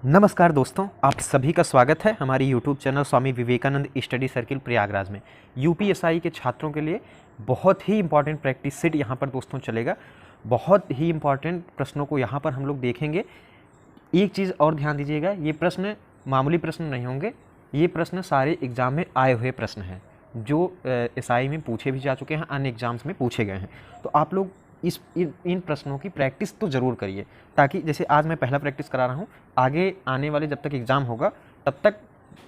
नमस्कार दोस्तों, आप सभी का स्वागत है हमारी YouTube channel Swami Vivekananda study circle Prayagraj में। यूपीएसआई के छात्रों के लिए बहुत ही इंपॉर्टेंट प्रैक्टिस सेट यहाँ पर दोस्तों चलेगा। बहुत ही इंपॉर्टेंट प्रश्नों को यहाँ पर हम लोग देखेंगे। एक चीज़ और ध्यान दीजिएगा, ये प्रश्न मामूली प्रश्न नहीं होंगे, ये प्रश्न सारे एग्जाम में आए हुए प्रश्न हैं जो एसआई में पूछे भी जा चुके हैं, अन्य एग्जाम्स में पूछे गए हैं। तो आप लोग इन प्रश्नों की प्रैक्टिस तो ज़रूर करिए, ताकि जैसे आज मैं पहला प्रैक्टिस करा रहा हूँ, आगे आने वाले जब तक एग्ज़ाम होगा तब तक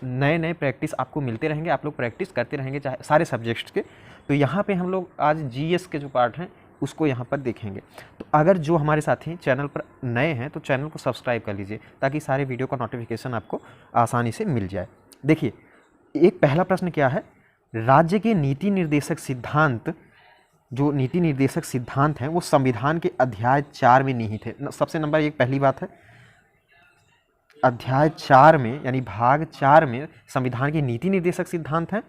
नए नए प्रैक्टिस आपको मिलते रहेंगे, आप लोग प्रैक्टिस करते रहेंगे चाहे सारे सब्जेक्ट्स के। तो यहाँ पे हम लोग आज जीएस के जो पार्ट हैं उसको यहाँ पर देखेंगे। तो अगर जो हमारे साथी चैनल पर नए हैं तो चैनल को सब्सक्राइब कर लीजिए, ताकि सारे वीडियो का नोटिफिकेशन आपको आसानी से मिल जाए। देखिए, एक पहला प्रश्न क्या है, राज्य के नीति निर्देशक सिद्धांत, जो नीति निर्देशक सिद्धांत हैं वो संविधान के अध्याय 4 में निहित है। सबसे नंबर एक पहली बात है, अध्याय 4 में यानी भाग 4 में संविधान के नीति निर्देशक सिद्धांत हैं।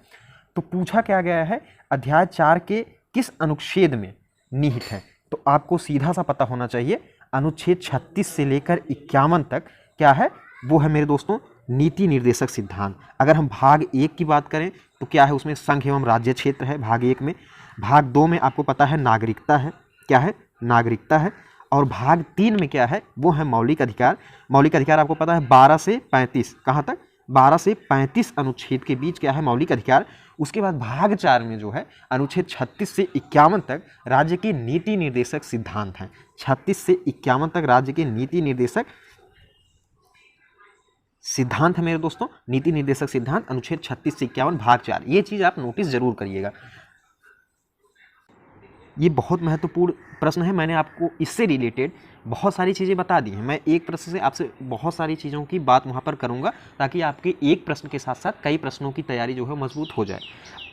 तो पूछा क्या गया है, अध्याय 4 के किस अनुच्छेद में निहित है? तो आपको सीधा सा पता होना चाहिए, अनुच्छेद 36 से लेकर 51 तक क्या है, वो है मेरे दोस्तों नीति निर्देशक सिद्धांत। अगर हम भाग 1 की बात करें तो क्या है, उसमें संघ एवं राज्य क्षेत्र है भाग 1 में। भाग 2 में आपको पता है नागरिकता है, क्या है, नागरिकता है। और भाग 3 में क्या है, वो है मौलिक अधिकार। मौलिक अधिकार आपको पता है 12 से 35, कहाँ तक, 12 से 35 अनुच्छेद के बीच क्या है, मौलिक अधिकार। उसके बाद भाग 4 में जो है अनुच्छेद 36 से 51 तक राज्य के नीति निर्देशक सिद्धांत हैं। 36 से 51 तक राज्य के नीति निर्देशक सिद्धांत है मेरे दोस्तों, नीति निर्देशक सिद्धांत अनुच्छेद 36 से 51 भाग 4। ये चीज़ आप नोटिस जरूर करिएगा, ये बहुत महत्वपूर्ण प्रश्न है। मैंने आपको इससे रिलेटेड बहुत सारी चीज़ें बता दी हैं। मैं एक प्रश्न से आपसे बहुत सारी चीज़ों की बात वहाँ पर करूँगा, ताकि आपके एक प्रश्न के साथ साथ कई प्रश्नों की तैयारी जो है मजबूत हो जाए।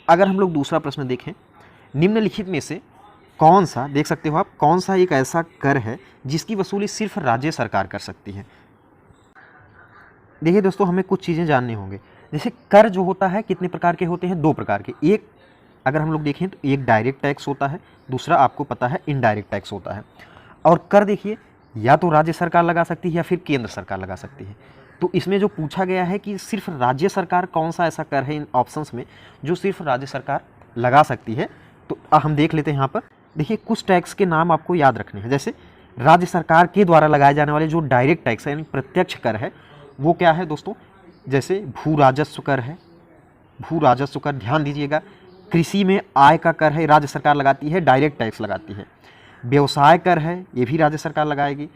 अगर हम लोग दूसरा प्रश्न देखें, निम्नलिखित में से कौन सा, देख सकते हो आप, कौन सा एक ऐसा कर है जिसकी वसूली सिर्फ राज्य सरकार कर सकती है? देखिए दोस्तों, हमें कुछ चीज़ें जाननी होंगी। जैसे कर जो होता है कितने प्रकार के होते हैं, 2 प्रकार के। एक अगर हम लोग देखें तो एक डायरेक्ट टैक्स होता है, दूसरा आपको पता है इनडायरेक्ट टैक्स होता है। और कर देखिए, या तो राज्य सरकार लगा सकती है या फिर केंद्र सरकार लगा सकती है। तो इसमें जो पूछा गया है कि सिर्फ राज्य सरकार, कौन सा ऐसा कर है इन ऑप्शंस में जो सिर्फ राज्य सरकार लगा सकती है? तो हम देख लेते हैं यहाँ पर। देखिए, कुछ टैक्स के नाम आपको याद रखने हैं। जैसे राज्य सरकार के द्वारा लगाए जाने वाले जो डायरेक्ट टैक्स है यानी प्रत्यक्ष कर है, वो क्या है दोस्तों, जैसे भू राजस्व कर है, भू राजस्व कर, ध्यान दीजिएगा। कृषि में आय का कर है, राज्य सरकार लगाती है, डायरेक्ट टैक्स लगाती है। व्यवसाय कर है, ये भी राज्य सरकार लगाएगी।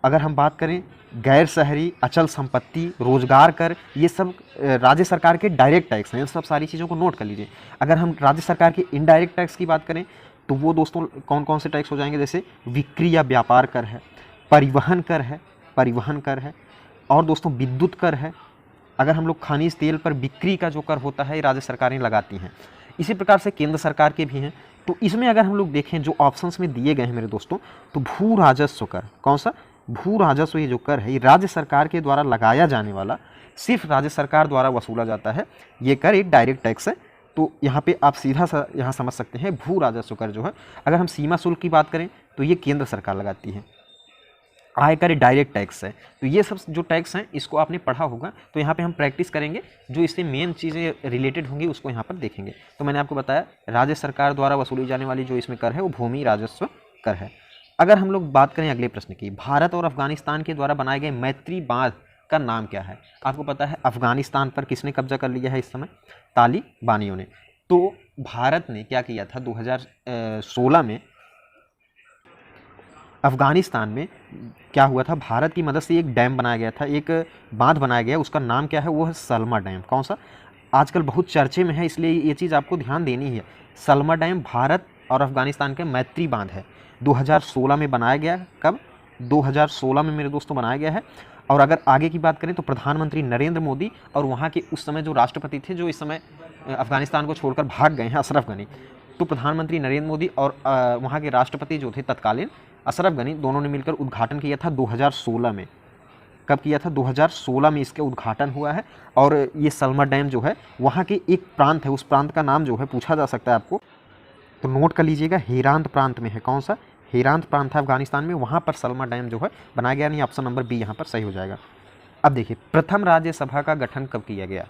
अगर हम बात करें गैर शहरी अचल संपत्ति, रोजगार कर, ये सब राज्य सरकार के डायरेक्ट टैक्स हैं। इन सब सारी चीज़ों को नोट कर लीजिए। अगर हम राज्य सरकार के इनडायरेक्ट टैक्स की बात करें तो वो दोस्तों कौन कौन से टैक्स हो जाएंगे, जैसे बिक्री या व्यापार कर है, परिवहन कर है, परिवहन कर है, और दोस्तों विद्युत कर है। अगर हम लोग खनिज तेल पर बिक्री का जो कर होता है, ये राज्य सरकारें लगाती हैं। इसी प्रकार से केंद्र सरकार के भी हैं। तो इसमें अगर हम लोग देखें जो ऑप्शंस में दिए गए हैं मेरे दोस्तों, तो भू राजस्व कर, कौन सा, भू राजस्व, ये जो कर है ये राज्य सरकार के द्वारा लगाया जाने वाला, सिर्फ राज्य सरकार द्वारा वसूला जाता है। ये कर एक डायरेक्ट टैक्स है। तो यहाँ पे आप सीधा सा यहाँ समझ सकते हैं, भू राजस्व कर जो है। अगर हम सीमा शुल्क की बात करें तो ये केंद्र सरकार लगाती है। आयकर डायरेक्ट टैक्स है। तो ये सब जो टैक्स हैं इसको आपने पढ़ा होगा। तो यहाँ पे हम प्रैक्टिस करेंगे, जो इससे मेन चीज़ें रिलेटेड होंगी उसको यहाँ पर देखेंगे। तो मैंने आपको बताया, राज्य सरकार द्वारा वसूली जाने वाली जो इसमें कर है वो भूमि राजस्व कर है। अगर हम लोग बात करें अगले प्रश्न की, भारत और अफगानिस्तान के द्वारा बनाए गए मैत्री बांध का नाम क्या है? आपको पता है अफगानिस्तान पर किसने कब्जा कर लिया है इस समय? तालिबानियों ने। तो भारत ने क्या किया था, 2016 में अफगानिस्तान में क्या हुआ था, भारत की मदद से एक डैम बनाया गया था, एक बांध बनाया गया, उसका नाम क्या है, वो है सलमा डैम। कौन सा? आजकल बहुत चर्चे में है, इसलिए ये चीज़ आपको ध्यान देनी है। सलमा डैम भारत और अफगानिस्तान का मैत्री बांध है। 2016 में बनाया गया। कब? 2016 में मेरे दोस्तों बनाया गया है। और अगर आगे की बात करें तो प्रधानमंत्री नरेंद्र मोदी और वहाँ के उस समय जो राष्ट्रपति थे, जो इस समय अफगानिस्तान को छोड़कर भाग गए हैं, अशरफ गनी, तो प्रधानमंत्री नरेंद्र मोदी और वहाँ के राष्ट्रपति जो थे तत्कालीन, अशरफ गनी, दोनों ने मिलकर उद्घाटन किया था 2016 में। कब किया था? 2016 में इसका उद्घाटन हुआ है। और ये सलमा डैम जो है वहाँ के एक प्रांत है, उस प्रांत का नाम जो है पूछा जा सकता है आपको, तो नोट कर लीजिएगा, हेरांत प्रांत में है। कौन सा? हेरांत प्रांत है अफगानिस्तान में, वहाँ पर सलमा डैम जो है बनाया गया। नहीं, ऑप्शन नंबर बी यहाँ पर सही हो जाएगा। अब देखिए प्रथम राज्यसभा का गठन कब किया गया,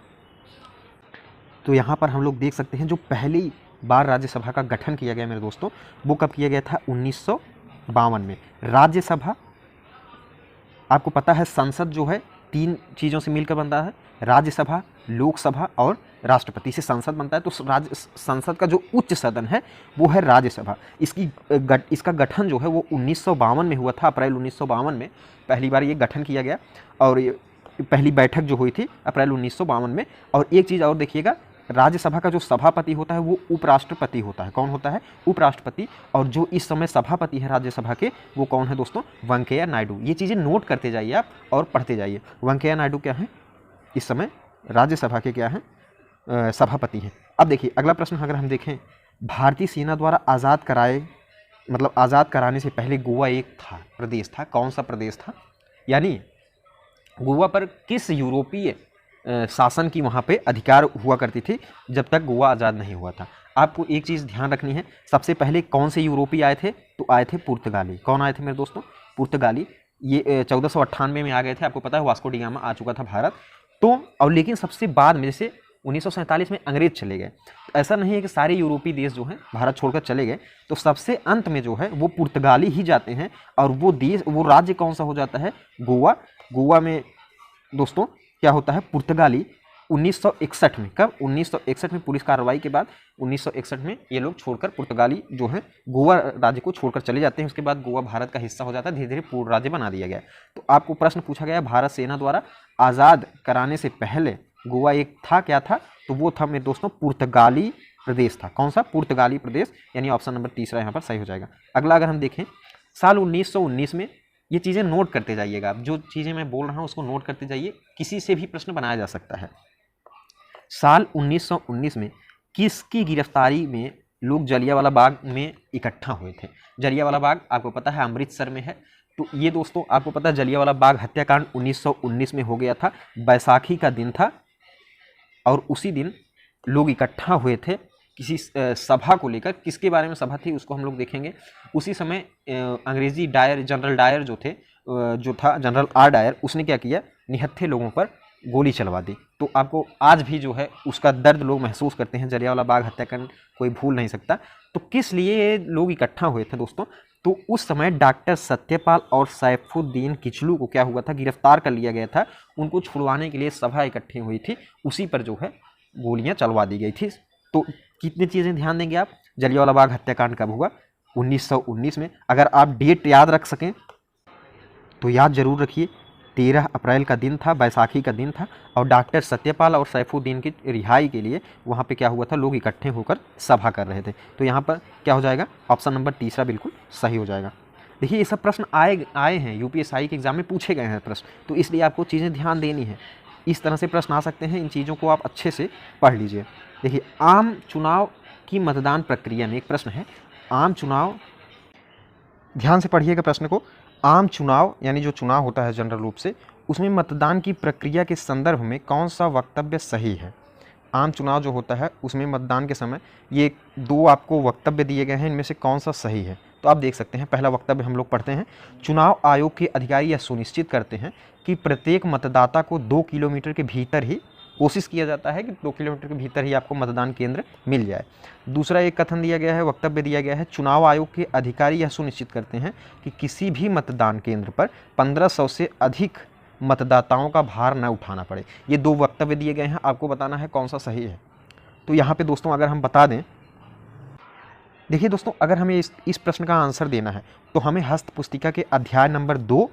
तो यहाँ पर हम लोग देख सकते हैं जो पहली बार राज्यसभा का गठन किया गया मेरे दोस्तों, वो कब किया गया था 1952 में। राज्यसभा आपको पता है संसद जो है 3 चीज़ों से मिलकर बनता है, राज्यसभा, लोकसभा और राष्ट्रपति से संसद बनता है। तो संसद का जो उच्च सदन है वो है राज्यसभा। इसका गठन जो है वो 1952 में हुआ था, अप्रैल 1952 में पहली बार ये गठन किया गया और ये पहली बैठक जो हुई थी अप्रैल 1952 में। और एक चीज़ और देखिएगा, राज्यसभा का जो सभापति होता है वो उपराष्ट्रपति होता है। कौन होता है? उपराष्ट्रपति। और जो इस समय सभापति है राज्यसभा के वो कौन है दोस्तों? वेंकैया नायडू। ये चीज़ें नोट करते जाइए आप और पढ़ते जाइए। वेंकैया नायडू क्या है इस समय राज्यसभा के क्या हैं? सभापति हैं। अब देखिए अगला प्रश्न अगर हम देखें, भारतीय सेना द्वारा आज़ाद कराने से पहले गोवा एक प्रदेश था। कौन सा प्रदेश था? यानी गोवा पर किस यूरोपीय शासन की वहाँ पे अधिकार हुआ करती थी जब तक गोवा आज़ाद नहीं हुआ था। आपको एक चीज़ ध्यान रखनी है, सबसे पहले कौन से यूरोपीय आए थे? तो आए थे पुर्तगाली। कौन आए थे मेरे दोस्तों? पुर्तगाली। ये 1498 में आ गए थे। आपको पता है वास्को डी गामा आ चुका था भारत। तो और लेकिन सबसे बाद में जैसे 1947 में अंग्रेज चले गए, तो ऐसा नहीं है कि सारे यूरोपीय देश जो हैं भारत छोड़कर चले गए, तो सबसे अंत में जो है वो पुर्तगाली ही जाते हैं। और वो राज्य कौन सा हो जाता है? गोवा। गोवा में दोस्तों क्या होता है? पुर्तगाली 1961 में। कब? 1961 में पुलिस कार्रवाई के बाद 1961 में ये लोग छोड़कर पुर्तगाली जो है गोवा राज्य को छोड़कर चले जाते हैं। उसके बाद गोवा भारत का हिस्सा हो जाता है, धीरे धीरे पूर्ण राज्य बना दिया गया। तो आपको प्रश्न पूछा गया भारत सेना द्वारा आज़ाद कराने से पहले गोवा एक था, क्या था? तो वो था मेरे दोस्तों पुर्तगाली प्रदेश था। कौन सा? पुर्तगाली प्रदेश। यानी ऑप्शन नंबर तीसरा यहाँ पर सही हो जाएगा। अगला अगर हम देखें, साल 1919 में, ये चीज़ें नोट करते जाइएगा आप, जो चीज़ें मैं बोल रहा हूँ उसको नोट करते जाइए, किसी से भी प्रश्न बनाया जा सकता है। साल 1919 में किसकी गिरफ्तारी में लोग जलियांवाला बाग में इकट्ठा हुए थे? जलियांवाला बाग आपको पता है अमृतसर में है। तो ये दोस्तों आपको पता है जलियांवाला बाग हत्याकांड 1919 में हो गया था। बैसाखी का दिन था और उसी दिन लोग इकट्ठा हुए थे किसी सभा को लेकर। किसके बारे में सभा थी उसको हम लोग देखेंगे। उसी समय अंग्रेजी डायर, जनरल डायर जो था जनरल आर डायर, उसने क्या किया? निहत्थे लोगों पर गोली चलवा दी। तो आपको आज भी जो है उसका दर्द लोग महसूस करते हैं। जलियांवाला बाग हत्याकांड कोई भूल नहीं सकता। तो किस लिए लोग इकट्ठा हुए थे दोस्तों? तो उस समय डॉक्टर सत्यपाल और सैफुद्दीन किचलू को क्या हुआ था? गिरफ्तार कर लिया गया था। उनको छुड़वाने के लिए सभा इकट्ठी हुई थी, उसी पर जो है गोलियां चलवा दी गई थी। तो कितनी चीज़ें ध्यान देंगे आप? जलियांवाला बाग हत्याकांड कब हुआ? 1919 में। अगर आप डेट याद रख सकें तो याद जरूर रखिए, 13 अप्रैल का दिन था, बैसाखी का दिन था। और डॉक्टर सत्यपाल और सैफुद्दीन की रिहाई के लिए वहाँ पे क्या हुआ था? लोग इकट्ठे होकर सभा कर रहे थे। तो यहाँ पर क्या हो जाएगा? ऑप्शन नंबर तीसरा बिल्कुल सही हो जाएगा। देखिए ये सब प्रश्न आए हैं, यूपीएससी के एग्जाम में पूछे गए हैं प्रश्न, तो इसलिए आपको चीज़ें ध्यान देनी है। इस तरह से प्रश्न आ सकते हैं, इन चीज़ों को आप अच्छे से पढ़ लीजिए। देखिए आम चुनाव की मतदान प्रक्रिया में एक प्रश्न है, आम चुनाव, ध्यान से पढ़िएगा प्रश्न को। आम चुनाव यानी जो चुनाव होता है जनरल रूप से, उसमें मतदान की प्रक्रिया के संदर्भ में कौन सा वक्तव्य सही है? आम चुनाव जो होता है उसमें मतदान के समय ये 2 आपको वक्तव्य दिए गए हैं, इनमें से कौन सा सही है? तो आप देख सकते हैं पहला वक्तव्य हम लोग पढ़ते हैं। चुनाव आयोग के अधिकारी यह सुनिश्चित करते हैं कि प्रत्येक मतदाता को 2 किलोमीटर के भीतर ही, कोशिश किया जाता है कि 2 किलोमीटर के भीतर ही आपको मतदान केंद्र मिल जाए। दूसरा एक कथन दिया गया है, वक्तव्य दिया गया है, चुनाव आयोग के अधिकारी यह सुनिश्चित करते हैं कि किसी भी मतदान केंद्र पर 1500 से अधिक मतदाताओं का भार न उठाना पड़े। ये 2 वक्तव्य दिए गए हैं, आपको बताना है कौन सा सही है। तो यहाँ पे दोस्तों अगर हम बता दें, देखिए दोस्तों अगर हमें इस प्रश्न का आंसर देना है तो हमें हस्त पुस्तिका के अध्याय नंबर 2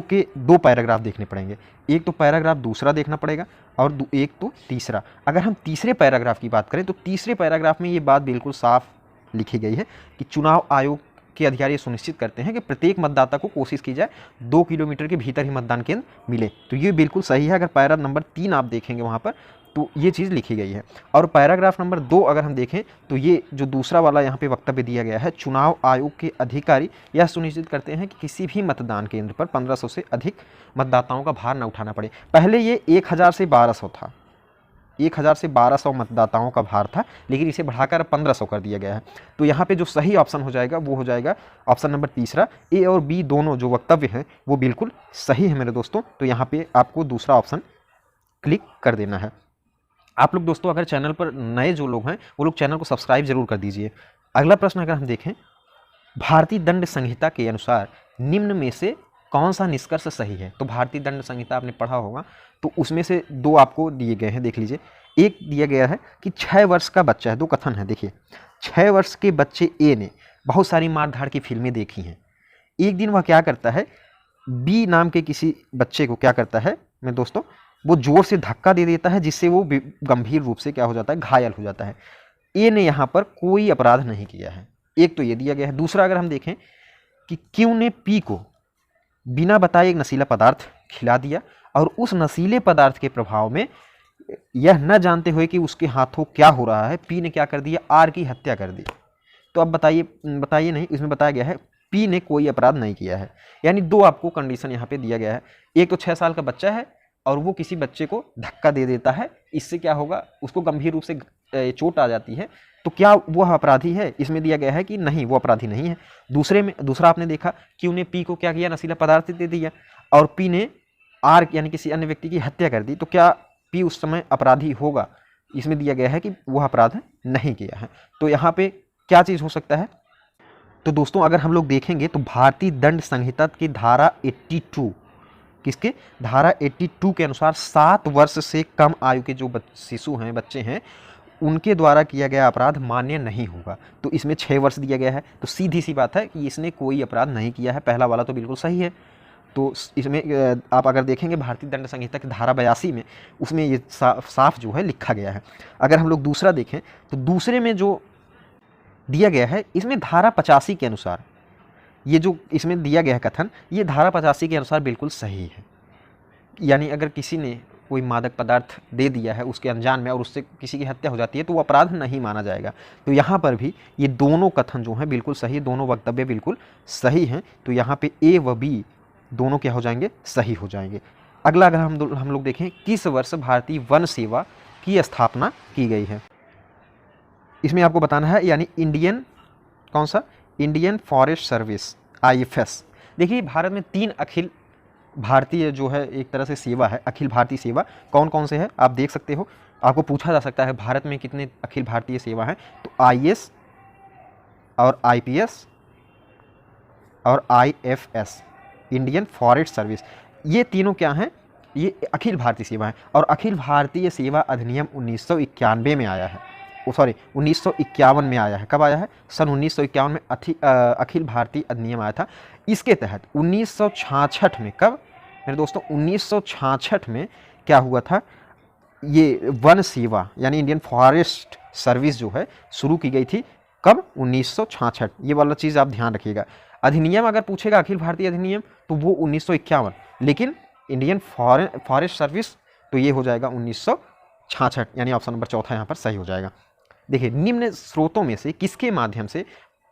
के 2 पैराग्राफ देखने पड़ेंगे। एक तो पैराग्राफ दूसरा देखना पड़ेगा और एक तो तीसरा। अगर हम तीसरे पैराग्राफ की बात करें तो तीसरे पैराग्राफ में ये बात बिल्कुल साफ लिखी गई है कि चुनाव आयोग के अधिकारी सुनिश्चित करते हैं कि प्रत्येक मतदाता को कोशिश की जाए 2 किलोमीटर के भीतर ही मतदान केंद्र मिले। तो ये बिल्कुल सही है। अगर पैरा नंबर 3 आप देखेंगे वहाँ पर तो ये चीज़ लिखी गई है। और पैराग्राफ नंबर 2 अगर हम देखें तो ये जो दूसरा वाला यहाँ पे वक्तव्य दिया गया है, चुनाव आयोग के अधिकारी यह सुनिश्चित करते हैं कि किसी भी मतदान केंद्र पर 1500 से अधिक मतदाताओं का भार न उठाना पड़े। पहले ये 1000 से 1200 था, 1000 से 1200 मतदाताओं का भार था, लेकिन इसे बढ़ाकर 1500 कर दिया गया है। तो यहाँ पे जो सही ऑप्शन हो जाएगा वो हो जाएगा ऑप्शन नंबर तीसरा। ए और बी दोनों जो वक्तव्य हैं वो बिल्कुल सही है मेरे दोस्तों। तो यहाँ पे आपको दूसरा ऑप्शन क्लिक कर देना है। आप लोग दोस्तों अगर चैनल पर नए जो लोग हैं वो लोग चैनल को सब्सक्राइब जरूर कर दीजिए। अगला प्रश्न अगर हम देखें, भारतीय दंड संहिता के अनुसार निम्न में से कौन सा निष्कर्ष सही है। तो भारतीय दंड संहिता आपने पढ़ा होगा, तो उसमें से दो आपको दिए गए हैं, देख लीजिए। एक दिया गया है कि 6 वर्ष का बच्चा है, दो कथन है, देखिए 6 वर्ष के बच्चे ए ने बहुत सारी मारधाड़ की फिल्में देखी हैं। एक दिन वह क्या करता है, बी नाम के किसी बच्चे को क्या करता है मेरे दोस्तों, वो जोर से धक्का दे देता है, जिससे वो गंभीर रूप से क्या हो जाता है, घायल हो जाता है। ए ने यहाँ पर कोई अपराध नहीं किया है, एक तो ये दिया गया है। दूसरा अगर हम देखें कि क्यू ने पी को बिना बताए एक नशीला पदार्थ खिला दिया और उस नशीले पदार्थ के प्रभाव में यह न जानते हुए कि उसके हाथों क्या हो रहा है, पी ने क्या कर दिया, आर की हत्या कर दी। तो अब बताइए नहीं, इसमें बताया गया है पी ने कोई अपराध नहीं किया है। यानी दो आपको कंडीशन यहाँ पे दिया गया है। एक तो 6 साल का बच्चा है और वो किसी बच्चे को धक्का दे देता है, इससे क्या होगा, उसको गंभीर रूप से चोट आ जाती है, तो क्या वो अपराधी है। इसमें दिया गया है कि नहीं, वो अपराधी नहीं है। दूसरा आपने देखा क्यू ने पी को क्या किया, नशीला पदार्थ दे दिया और पी ने आर यानी किसी अन्य व्यक्ति की हत्या कर दी, तो क्या पी उस समय अपराधी होगा। इसमें दिया गया है कि वह अपराध नहीं किया है। तो यहाँ पे क्या चीज़ हो सकता है। तो दोस्तों अगर हम लोग देखेंगे तो भारतीय दंड संहिता की धारा 82, किसके, धारा 82 के अनुसार 7 वर्ष से कम आयु के जो शिशु हैं, बच्चे हैं, उनके द्वारा किया गया अपराध मान्य नहीं होगा। तो इसमें 6 वर्ष दिया गया है, तो सीधी सी बात है कि इसने कोई अपराध नहीं किया है। पहला वाला तो बिल्कुल सही है। तो इसमें आप अगर देखेंगे भारतीय दंड संहिता की धारा 82 में, उसमें ये साफ जो है लिखा गया है। अगर हम लोग दूसरा देखें तो दूसरे में जो दिया गया है, इसमें धारा 85 के अनुसार, ये जो इसमें दिया गया है कथन, ये धारा 85 के अनुसार बिल्कुल सही है। यानी अगर किसी ने कोई मादक पदार्थ दे दिया है उसके अनजान में और उससे किसी की हत्या हो जाती है तो वो अपराध नहीं माना जाएगा। तो यहाँ पर भी ये दोनों कथन जो हैं बिल्कुल सही, दोनों वक्तव्य बिल्कुल सही हैं। तो यहाँ पे ए व बी दोनों क्या हो जाएंगे, सही हो जाएंगे। अगला अगर हम लोग देखें, किस वर्ष भारतीय वन सेवा की स्थापना की गई है। इसमें आपको बताना है, यानी कौन सा, इंडियन फॉरेस्ट सर्विस, IFS। देखिए भारत में 3 अखिल भारतीय जो है एक तरह से सेवा है, अखिल भारतीय सेवा कौन कौन से है आप देख सकते हो। आपको पूछा जा सकता है भारत में कितने अखिल भारतीय सेवा हैं, तो IAS और IPS और IFS, इंडियन फॉरेस्ट सर्विस, ये तीनों क्या हैं, ये अखिल भारतीय सेवा है। और अखिल भारतीय सेवा अधिनियम 1991 में आया है, 1951 में आया है। कब आया है, सन 1951 में अखिल भारतीय अधिनियम आया था। इसके तहत 1966 में, कब मेरे दोस्तों, 1966 में क्या हुआ था, ये वन सेवा यानी इंडियन फॉरेस्ट सर्विस जो है शुरू की गई थी। कब, 1966। ये वाला चीज़ आप ध्यान रखिएगा। अधिनियम अगर पूछेगा अखिल भारतीय अधिनियम तो वो 1951, लेकिन इंडियन फॉरेस्ट सर्विस तो ये हो जाएगा 1966, यानी ऑप्शन नंबर चौथा यहाँ पर सही हो जाएगा। देखिए निम्न स्रोतों में से किसके माध्यम से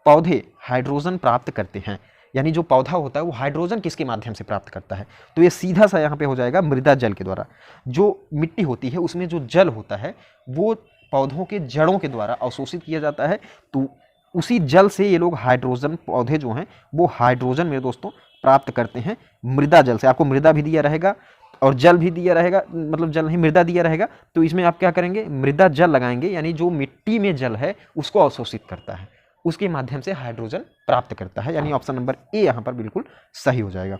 पौधे हाइड्रोजन प्राप्त करते हैं। यानी जो पौधा होता है वो हाइड्रोजन किसके माध्यम से प्राप्त करता है, तो ये सीधा सा यहाँ पे हो जाएगा मृदा जल के द्वारा। जो मिट्टी होती है उसमें जो जल होता है वो पौधों के जड़ों के द्वारा अवशोषित किया जाता है, तो उसी जल से ये लोग हाइड्रोजन, पौधे जो हैं वो हाइड्रोजन मेरे दोस्तों प्राप्त करते हैं मृदा जल से। आपको मृदा भी दिया रहेगा और जल भी दिया रहेगा, मतलब जल नहीं मृदा दिया रहेगा, तो इसमें आप क्या करेंगे, मृदा जल लगाएंगे, यानी जो मिट्टी में जल है उसको अवशोषित करता है, उसके माध्यम से हाइड्रोजन प्राप्त करता है, यानी ऑप्शन नंबर ए यहाँ पर बिल्कुल सही हो जाएगा।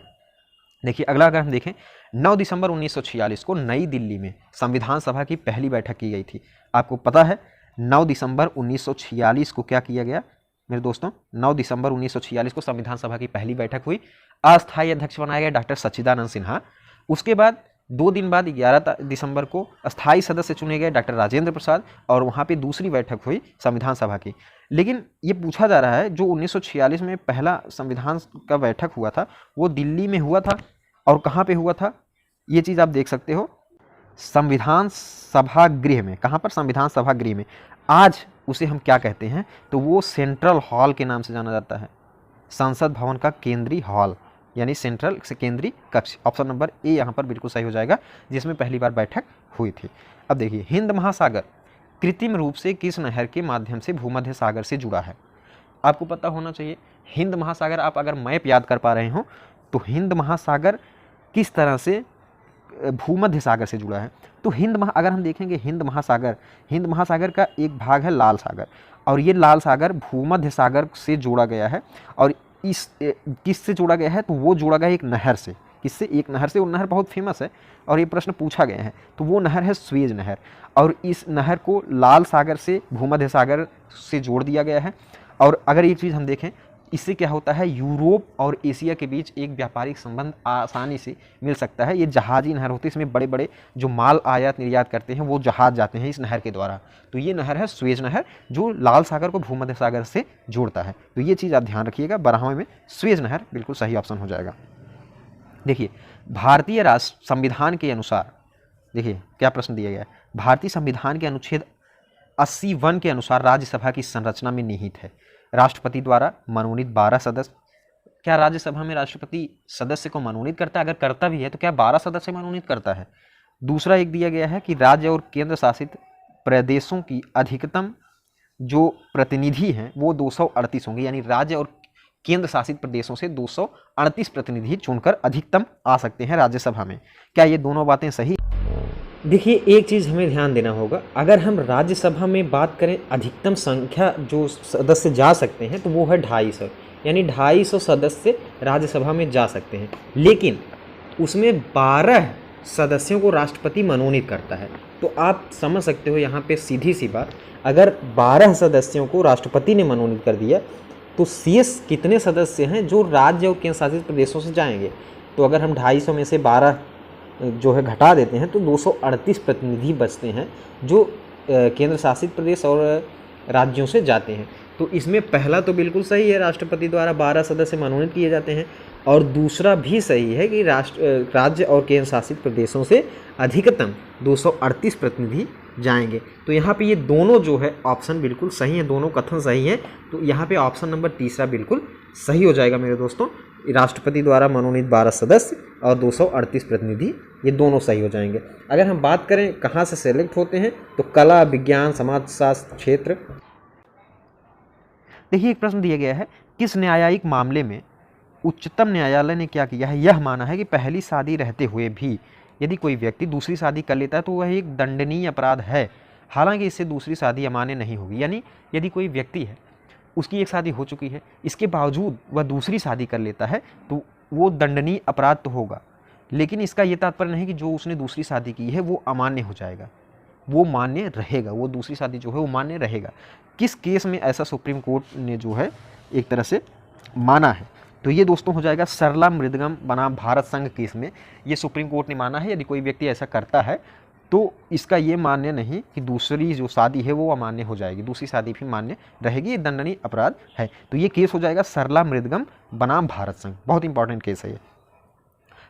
देखिए अगला अगर हम देखें, 9 दिसंबर 1946 को नई दिल्ली में संविधान सभा की पहली बैठक की गई थी। आपको पता है 9 दिसंबर 1946 को क्या किया गया मेरे दोस्तों, 9 दिसंबर 1946 को संविधान सभा की पहली बैठक हुई। अस्थायी अध्यक्ष बनाया गया डॉक्टर सच्चिदानंद सिन्हा। उसके बाद 2 दिन बाद 11 दिसंबर को अस्थायी सदस्य चुने गए डॉक्टर राजेंद्र प्रसाद, और वहाँ पे दूसरी बैठक हुई संविधान सभा की। लेकिन ये पूछा जा रहा है जो 1946 में पहला संविधान का बैठक हुआ था वो दिल्ली में हुआ था और कहाँ पे हुआ था, ये चीज़ आप देख सकते हो, संविधान सभागृह में। कहाँ पर, संविधान सभागृह में। आज उसे हम क्या कहते हैं, तो वो सेंट्रल हॉल के नाम से जाना जाता है, संसद भवन का केंद्रीय हॉल। यानी सेंट्रल से केंद्रीय कक्ष। ऑप्शन नंबर ए यहाँ पर बिल्कुल सही हो जाएगा, जिसमें पहली बार बैठक हुई थी। अब देखिए, हिंद महासागर कृत्रिम रूप से किस नहर के माध्यम से भूमध्य सागर से जुड़ा है? आपको पता होना चाहिए। हिंद महासागर, आप अगर मैप याद कर पा रहे हो तो हिंद महासागर किस तरह से भूमध्य सागर से जुड़ा है। तो अगर हम देखेंगे हिंद महासागर का एक भाग है लाल सागर, और ये लाल सागर भूमध्य सागर से जोड़ा गया है। और इस किससे जोड़ा गया है? तो वो जोड़ा गया एक नहर से। किससे? एक नहर से। वो नहर बहुत फेमस है और ये प्रश्न पूछा गया है। तो वो नहर है स्वेज नहर, और इस नहर को लाल सागर से भूमध्य सागर से जोड़ दिया गया है। और अगर एक चीज़ हम देखें, इससे क्या होता है, यूरोप और एशिया के बीच एक व्यापारिक संबंध आसानी से मिल सकता है। ये जहाजी नहर होती है, इसमें बड़े बड़े जो माल आयात निर्यात करते हैं वो जहाज जाते हैं इस नहर के द्वारा। तो ये नहर है स्वेज नहर, जो लाल सागर को भूमध्य सागर से जोड़ता है। तो ये चीज़ आप ध्यान रखिएगा, 12वें में स्वेज नहर बिल्कुल सही ऑप्शन हो जाएगा। देखिए, भारतीय राष्ट्र संविधान के अनुसार, देखिए क्या प्रश्न दिया गया है, भारतीय संविधान के अनुच्छेद 80(1) के अनुसार राज्यसभा की संरचना में निहित है राष्ट्रपति द्वारा मनोनीत 12 सदस्य। क्या राज्यसभा में राष्ट्रपति सदस्य को मनोनीत करता है? अगर करता भी है तो क्या 12 सदस्य मनोनीत करता है? दूसरा एक दिया गया है कि राज्य और केंद्र शासित प्रदेशों की अधिकतम जो प्रतिनिधि हैं वो 238 होंगे, यानी राज्य और केंद्र शासित प्रदेशों से 238 प्रतिनिधि चुनकर अधिकतम आ सकते हैं राज्यसभा में। क्या ये दोनों बातें सही? देखिए, एक चीज़ हमें ध्यान देना होगा, अगर हम राज्यसभा में बात करें अधिकतम संख्या जो सदस्य जा सकते हैं तो वो है 250, यानी 250 सदस्य राज्यसभा में जा सकते हैं। लेकिन उसमें 12 सदस्यों को राष्ट्रपति मनोनीत करता है। तो आप समझ सकते हो यहाँ पे सीधी सी बात, अगर 12 सदस्यों को राष्ट्रपति ने मनोनीत कर दिया तो शेष कितने सदस्य हैं जो राज्य और केंद्र शासित प्रदेशों से जाएंगे? तो अगर हम 250 में से 12 जो है घटा देते हैं तो 238 प्रतिनिधि बचते हैं जो केंद्र शासित प्रदेश और राज्यों से जाते हैं। तो इसमें पहला तो बिल्कुल सही है, राष्ट्रपति द्वारा 12 सदस्य मनोनीत किए जाते हैं, और दूसरा भी सही है कि राज्य और केंद्र शासित प्रदेशों से अधिकतम 238 प्रतिनिधि जाएंगे। तो यहाँ पे ये दोनों जो है ऑप्शन बिल्कुल सही है, दोनों कथन सही है। तो यहाँ पे ऑप्शन नंबर तीसरा बिल्कुल सही हो जाएगा मेरे दोस्तों। राष्ट्रपति द्वारा मनोनीत 12 सदस्य और 238 प्रतिनिधि, ये दोनों सही हो जाएंगे। अगर हम बात करें कहाँ से सेलेक्ट होते हैं तो कला, विज्ञान, समाजशास्त्र क्षेत्र। देखिए, एक प्रश्न दिया गया है, किस न्यायिक मामले में उच्चतम न्यायालय ने क्या किया है? यह माना है कि पहली शादी रहते हुए भी यदि कोई व्यक्ति दूसरी शादी कर लेता है तो वह एक दंडनीय अपराध है, हालांकि इससे दूसरी शादी अमान्य नहीं होगी। यानी यदि कोई व्यक्ति है, उसकी एक शादी हो चुकी है, इसके बावजूद वह दूसरी शादी कर लेता है तो वो दंडनीय अपराध तो होगा, लेकिन इसका ये तात्पर्य नहीं कि जो उसने दूसरी शादी की है वो अमान्य हो जाएगा, वो मान्य रहेगा, वो दूसरी शादी जो है वो मान्य रहेगा। किस केस में ऐसा सुप्रीम कोर्ट ने जो है एक तरह से माना है? तो ये दोस्तों हो जाएगा सरला मृदगम बनाम भारत संघ केस में ये सुप्रीम कोर्ट ने माना है, यदि कोई व्यक्ति ऐसा करता है तो इसका ये मान्य नहीं कि दूसरी जो शादी है वो अमान्य हो जाएगी, दूसरी शादी भी मान्य रहेगी, ये दंडनीय अपराध है। तो ये केस हो जाएगा सरला मृदगम बनाम भारत संघ, बहुत इंपॉर्टेंट केस है ये।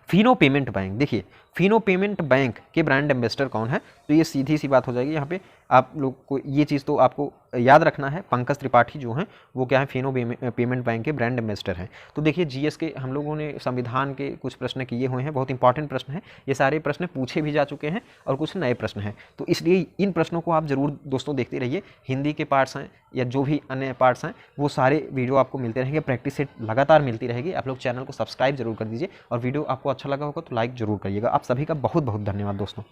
फिनो पेमेंट बैंक, देखिए फिनो पेमेंट बैंक के ब्रांड एम्बेसडर कौन है? तो ये सीधी सी बात हो जाएगी, यहाँ पे आप लोग को ये चीज़ तो आपको याद रखना है, पंकज त्रिपाठी जो हैं वो क्या है, फिनो पेमेंट बैंक के ब्रांड एम्बेसडर हैं। तो देखिए जीएस के हम लोगों ने संविधान के कुछ प्रश्न किए हुए हैं, बहुत इंपॉर्टेंट प्रश्न हैं, ये सारे प्रश्न पूछे भी जा चुके हैं और कुछ नए प्रश्न हैं। तो इसलिए इन प्रश्नों को आप जरूर दोस्तों देखते रहिए। हिंदी के पार्ट्स हैं या जो भी अन्य पार्ट्स हैं वो सारे वीडियो आपको मिलते रहेंगे, प्रैक्टिस सेट लगातार मिलती रहेगी। आप लोग चैनल को सब्सक्राइब जरूर कर दीजिए और वीडियो आपको अच्छा लगा होगा तो लाइक जरूर करिएगा। आप सभी का बहुत बहुत धन्यवाद दोस्तों।